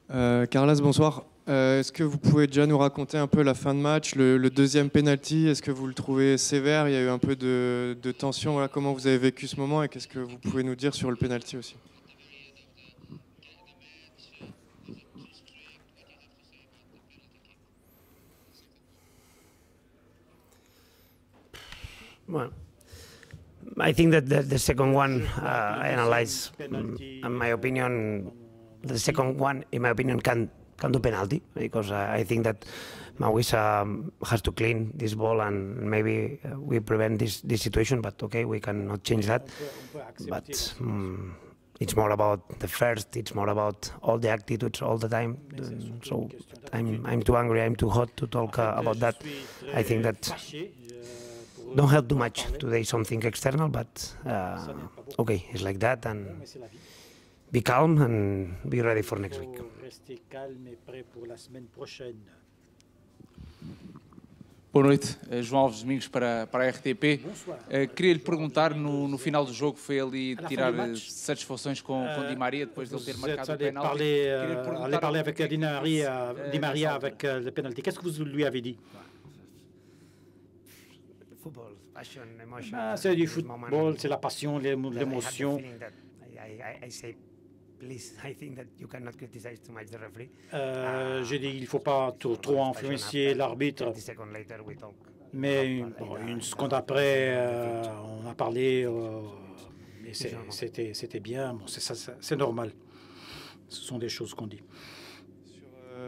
Carlas, bonsoir. Est-ce que vous pouvez déjà nous raconter un peu la fin de match, le deuxième penalty? Est-ce que vous le trouvez sévère? Il y a eu un peu de tension. Voilà, comment vous avez vécu ce moment et qu'est-ce que vous pouvez nous dire sur le penalty aussi? Well, I think that the second one, I analyze, in my opinion, the second one, in my opinion, can do penalty, because I think that Mawis has to clean this ball and maybe we prevent this situation, but okay, we cannot change that. But it's more about the first, it's more about all the attitudes all the time. So I'm too angry, I'm too hot to talk about that. I think that don't help too much today, something external, but okay, it's like that, and be calm and be ready for next week. Boa noite, João Alves Domingos para a RTP. Queria lhe perguntar, no final do jogo foi ali tirar satisfações com Di Maria depois de ele ter marcado o penalti. Allez parler avec Di Maria avec le penalty. Qu'est-ce que vous lui avez dit? C'est du football, c'est la passion, l'émotion. J'ai dit qu'il ne faut pas trop influencer l'arbitre. Mais une seconde après, on a parlé, et c'était bien. Bon, c'est normal. Ce sont des choses qu'on dit.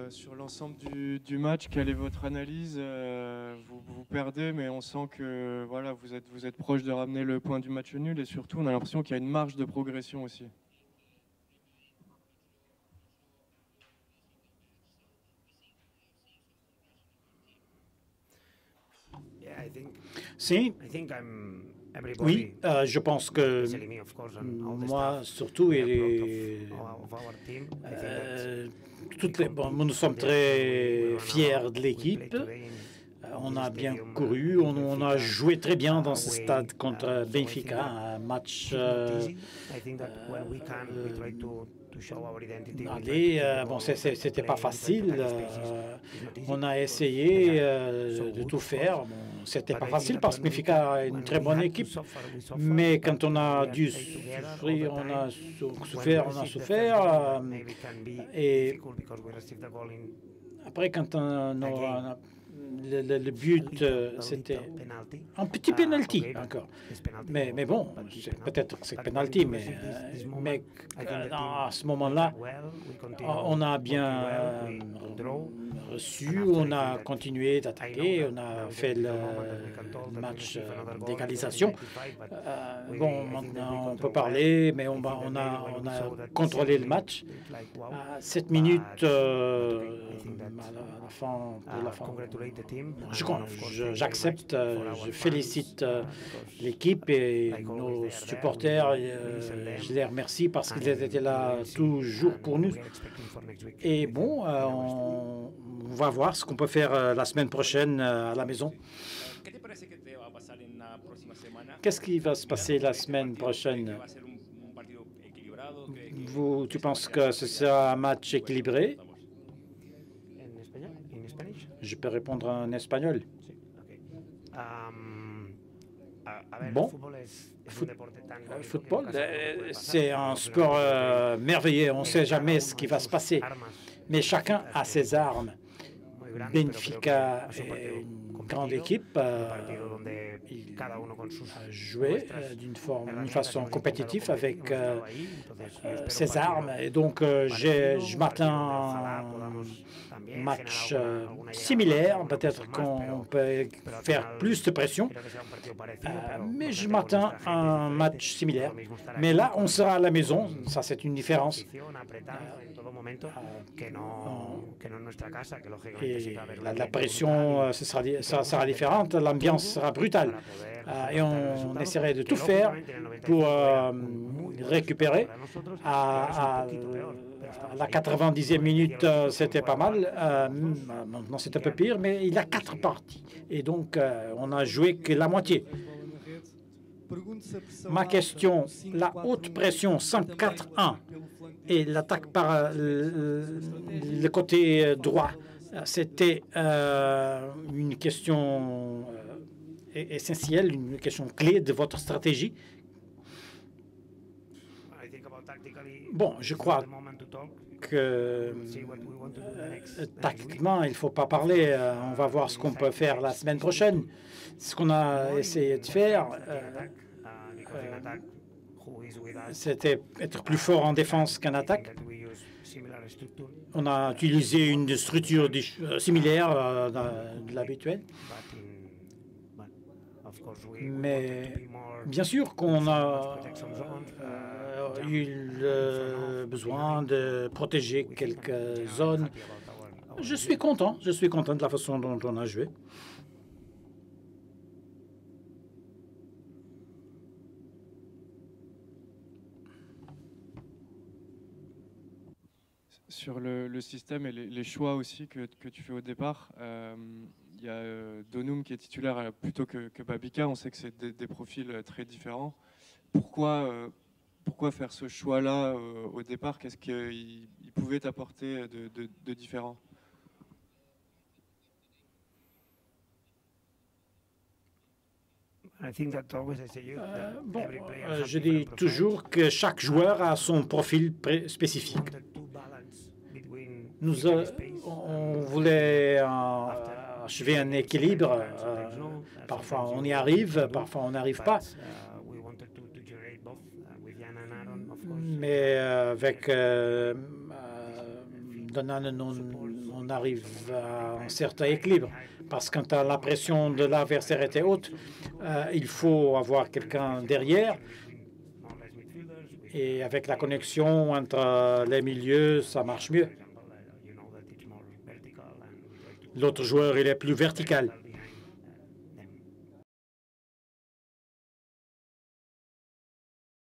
Sur l'ensemble du match, quelle est votre analyse? Vous perdez, mais on sent que voilà, vous êtes proche de ramener le point du match nul, et surtout on a l'impression qu'il y a une marge de progression aussi. Si. Oui, je pense que moi, surtout, nous sommes très fiers de l'équipe. On a bien couru, on a joué très bien dans ce stade contre Benfica, un match bon, c'était pas facile. On a essayé de tout faire. Bon, c'était pas facile parce que Benfica est une très bonne équipe. Mais quand on a dû souffrir, on a souffert. Et après, quand on a le but, c'était un petit penalty encore. Mais bon, peut-être que c'est penalty, mais à ce moment-là, on a bien reçu, on a continué d'attaquer, on a fait le match d'égalisation. Bon, maintenant on peut parler, mais on a contrôlé le match. 7 minutes à la fin, pour la fin. J'accepte, je félicite l'équipe et nos supporters. Je les remercie parce qu'ils étaient là toujours pour nous. Et bon, on va voir ce qu'on peut faire la semaine prochaine à la maison. Qu'est-ce qui va se passer la semaine prochaine? Tu penses que ce sera un match équilibré? Je peux répondre en espagnol. Bon, football, c'est un sport merveilleux. On ne sait jamais ce qui va se passer. Mais chacun a ses armes. Benfica est une grande équipe. Il a joué d'une façon compétitive avec ses armes. Et donc, je m'attends à un match similaire. Peut-être qu'on peut faire plus de pression. Mais je m'attends à un match similaire. Mais là, on sera à la maison. Ça, c'est une différence. Et la pression ça sera différente, l'ambiance sera brutale. Et on essaierait de tout faire pour récupérer. À la 90e minute, c'était pas mal. Maintenant, c'est un peu pire, mais il y a 4 parties. Et donc, on a joué que la moitié. Ma question, la haute pression 104-1, Et l'attaque par le côté droit, c'était une question essentielle, une question clé de votre stratégie. Bon, je crois que tactiquement, il ne faut pas parler. On va voir ce qu'on peut faire la semaine prochaine. Ce qu'on a essayé de faire, c'était être plus fort en défense qu'en attaque. On a utilisé une structure similaire de l'habituel. Mais bien sûr qu'on a eu le besoin de protéger quelques zones. Je suis content de la façon dont on a joué. Sur le système et les choix aussi que tu fais au départ, il y a Donum qui est titulaire plutôt que Babika. On sait que c'est des profils très différents. Pourquoi faire ce choix-là au départ? Qu'est-ce qu'il pouvait t'apporter de différent? Bon, je dis toujours que chaque joueur a son profil spécifique. On voulait achever un équilibre. Parfois on y arrive, parfois on n'arrive pas. Mais avec Donan, on arrive à un certain équilibre. Parce que quand la pression de l'adversaire était haute, il faut avoir quelqu'un derrière. Et avec la connexion entre les milieux, ça marche mieux. L'autre joueur, il est plus vertical.